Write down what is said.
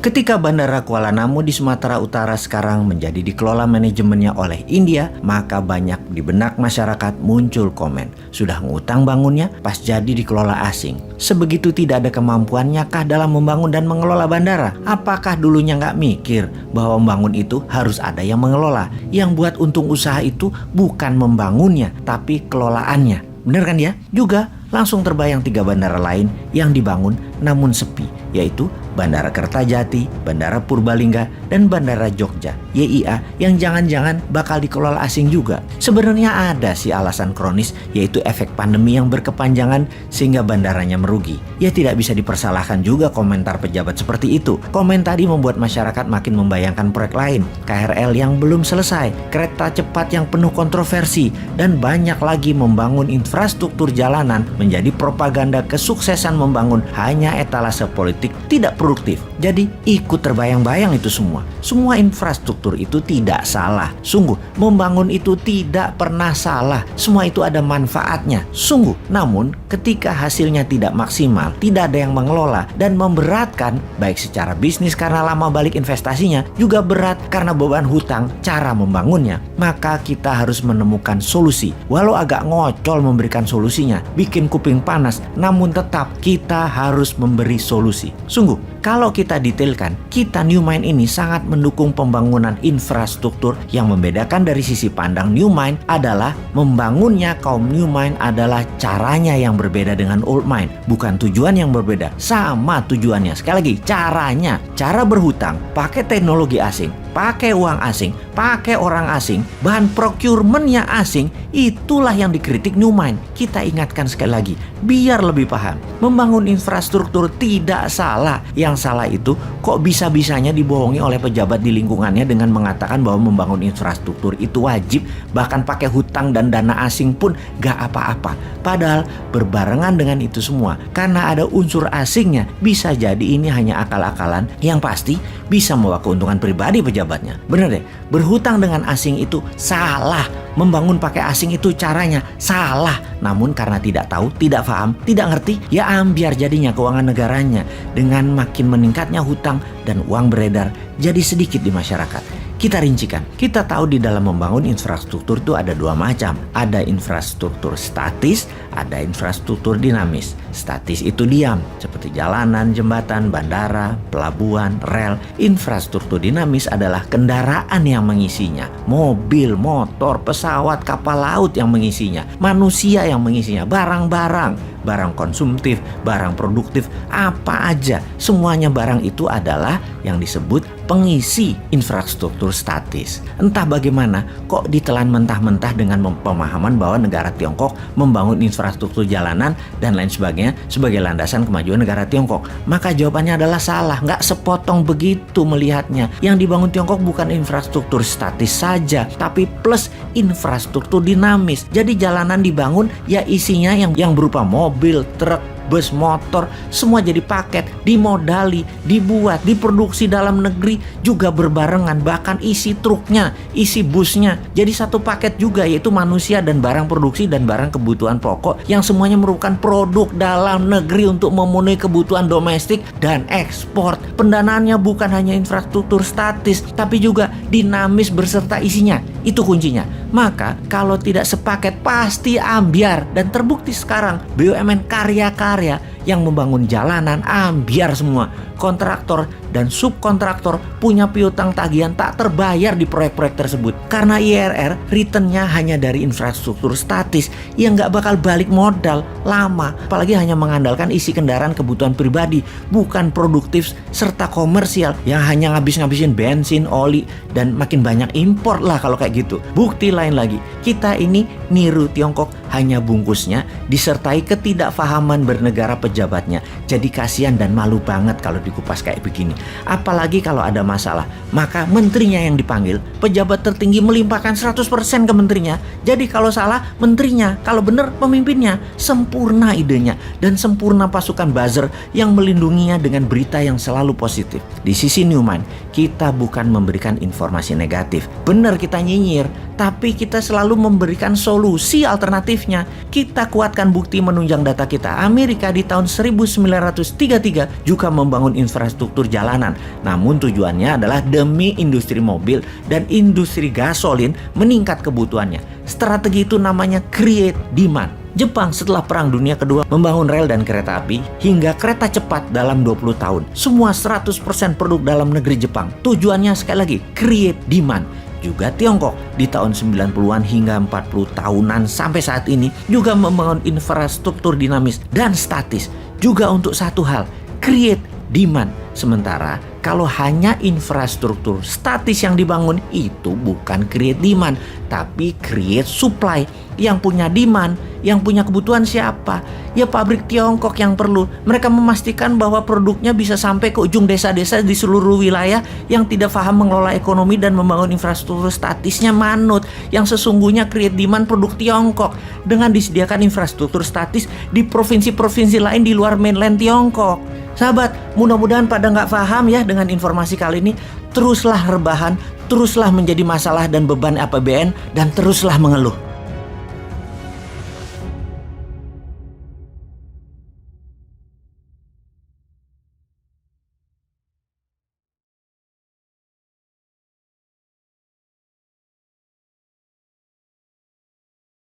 Ketika Bandara Kuala Namu di Sumatera Utara sekarang menjadi dikelola manajemennya oleh India, maka banyak di benak masyarakat muncul komen, sudah ngutang bangunnya pas jadi dikelola asing. Sebegitu tidak ada kemampuannya kah dalam membangun dan mengelola bandara? Apakah dulunya nggak mikir bahwa membangun itu harus ada yang mengelola? Yang buat untung usaha itu bukan membangunnya, tapi kelolaannya. Bener kan ya? Juga langsung terbayang 3 bandara lain yang dibangun namun sepi, yaitu Bandara Kertajati, Bandara Purbalingga, dan Bandara Jogja, YIA, yang jangan-jangan bakal dikelola asing juga. Sebenarnya ada sih alasan kronis, yaitu efek pandemi yang berkepanjangan sehingga bandaranya merugi. Ya tidak bisa dipersalahkan juga komentar pejabat seperti itu. Komen tadi membuat masyarakat makin membayangkan proyek lain, KRL yang belum selesai, kereta cepat yang penuh kontroversi, dan banyak lagi membangun infrastruktur jalanan menjadi propaganda kesuksesan membangun hanya etalase politik tidak produktif. Jadi ikut terbayang-bayang itu semua. Semua infrastruktur itu tidak salah. Sungguh, membangun itu tidak pernah salah. Semua itu ada manfaatnya. Sungguh. Namun, ketika hasilnya tidak maksimal, tidak ada yang mengelola, dan memberatkan, baik secara bisnis karena lama balik investasinya, juga berat karena beban hutang cara membangunnya, maka kita harus menemukan solusi. Walau agak ngocol memberikan solusinya, bikin kuping panas, namun tetap kita harus memberi solusi. Sungguh, kalau kita detailkan, kita New Mind ini sangat mendukung pembangunan infrastruktur. Yang membedakan dari sisi pandang New Mind adalah membangunnya kaum New Mind adalah caranya yang berbeda dengan Old Mind. Bukan tujuan yang berbeda, sama tujuannya. Sekali lagi, caranya. Cara berhutang, pakai teknologi asing, pakai uang asing, pakai orang asing, bahan procurementnya asing, itulah yang dikritik New Mind. Kita ingatkan sekali lagi, biar lebih paham. Membangun infrastruktur tidak salah. Yang salah itu kok bisa-bisanya dibohongi oleh pejabat di lingkungannya dengan mengatakan bahwa membangun infrastruktur itu wajib, bahkan pakai hutang dan dana asing pun gak apa-apa. Padahal berbarengan dengan itu semua, karena ada unsur asingnya, bisa jadi ini hanya akal-akalan yang pasti bisa membawa keuntungan pribadi pejabatnya. Bener deh, berhutang dengan asing itu salah. Membangun pakai asing itu caranya salah. Namun karena tidak tahu, tidak paham, tidak ngerti, ya ambiar jadinya keuangan negaranya. Dengan makin meningkatnya hutang dan uang beredar jadi sedikit di masyarakat. Kita rincikan, kita tahu di dalam membangun infrastruktur itu ada 2 macam. Ada infrastruktur statis, ada infrastruktur dinamis. Statis itu diam, seperti jalanan, jembatan, bandara, pelabuhan, rel. Infrastruktur dinamis adalah kendaraan yang mengisinya. Mobil, motor, pesawat, kapal laut yang mengisinya. Manusia yang mengisinya, barang-barang. Barang konsumtif, barang produktif, apa aja. Semuanya barang itu adalah yang disebut pengisi infrastruktur statis. Entah bagaimana kok ditelan mentah-mentah dengan pemahaman bahwa negara Tiongkok membangun infrastruktur jalanan dan lain sebagainya sebagai landasan kemajuan negara Tiongkok. Maka jawabannya adalah salah, nggak sepotong begitu melihatnya. Yang dibangun Tiongkok bukan infrastruktur statis saja, tapi plus infrastruktur dinamis. Jadi jalanan dibangun ya isinya yang berupa mobil, truk, bus, motor, semua jadi paket, dimodali, dibuat, diproduksi dalam negeri juga berbarengan, bahkan isi truknya, isi busnya jadi satu paket juga, yaitu manusia dan barang produksi dan barang kebutuhan pokok yang semuanya merupakan produk dalam negeri untuk memenuhi kebutuhan domestik dan ekspor. Pendanaannya bukan hanya infrastruktur statis, tapi juga dinamis berserta isinya. Itu kuncinya. Maka kalau tidak sepaket pasti ambiar, dan terbukti sekarang BUMN karya-karya yang membangun jalanan ambiar semua. Kontraktor dan subkontraktor punya piutang tagihan tak terbayar di proyek-proyek tersebut. Karena IRR returnnya hanya dari infrastruktur statis yang gak bakal balik modal lama. Apalagi hanya mengandalkan isi kendaraan kebutuhan pribadi, bukan produktif serta komersial yang hanya ngabis-ngabisin bensin, oli, dan makin banyak impor lah kalau kayak gitu. Bukti lain lagi, kita ini niru Tiongkok hanya bungkusnya disertai ketidakfahaman bernegara pejabatnya. Jadi kasihan dan malu banget kalau dikupas kayak begini. Apalagi kalau ada masalah, maka menterinya yang dipanggil, pejabat tertinggi melimpahkan 100% ke menterinya. Jadi kalau salah menterinya, kalau benar pemimpinnya. Sempurna idenya dan sempurna pasukan buzzer yang melindunginya dengan berita yang selalu positif. Di sisi New Mind, kita bukan memberikan informasi negatif. Benar kita nyinyir, tapi kita selalu memberikan solusi alternatifnya. Kita kuatkan bukti menunjang data kita. Amerika di tahun tahun 1933 juga membangun infrastruktur jalanan. Namun tujuannya adalah demi industri mobil dan industri gasolin meningkat kebutuhannya. Strategi itu namanya create demand. Jepang setelah Perang Dunia Kedua membangun rel dan kereta api hingga kereta cepat dalam 20 tahun. Semua 100% produk dalam negeri Jepang. Tujuannya sekali lagi, create demand. Juga Tiongkok di tahun 90-an hingga 40 tahunan sampai saat ini juga membangun infrastruktur dinamis dan statis. Juga untuk satu hal, create demand. Sementara kalau hanya infrastruktur statis yang dibangun itu bukan create demand, tapi create supply. Yang punya demand, yang punya kebutuhan siapa? Ya pabrik Tiongkok yang perlu. Mereka memastikan bahwa produknya bisa sampai ke ujung desa-desa di seluruh wilayah. Yang tidak paham mengelola ekonomi dan membangun infrastruktur statisnya manut. Yang sesungguhnya create demand produk Tiongkok dengan disediakan infrastruktur statis di provinsi-provinsi lain di luar mainland Tiongkok. Sahabat, mudah-mudahan pada nggak paham ya dengan informasi kali ini. Teruslah rebahan, teruslah menjadi masalah dan beban APBN, dan teruslah mengeluh.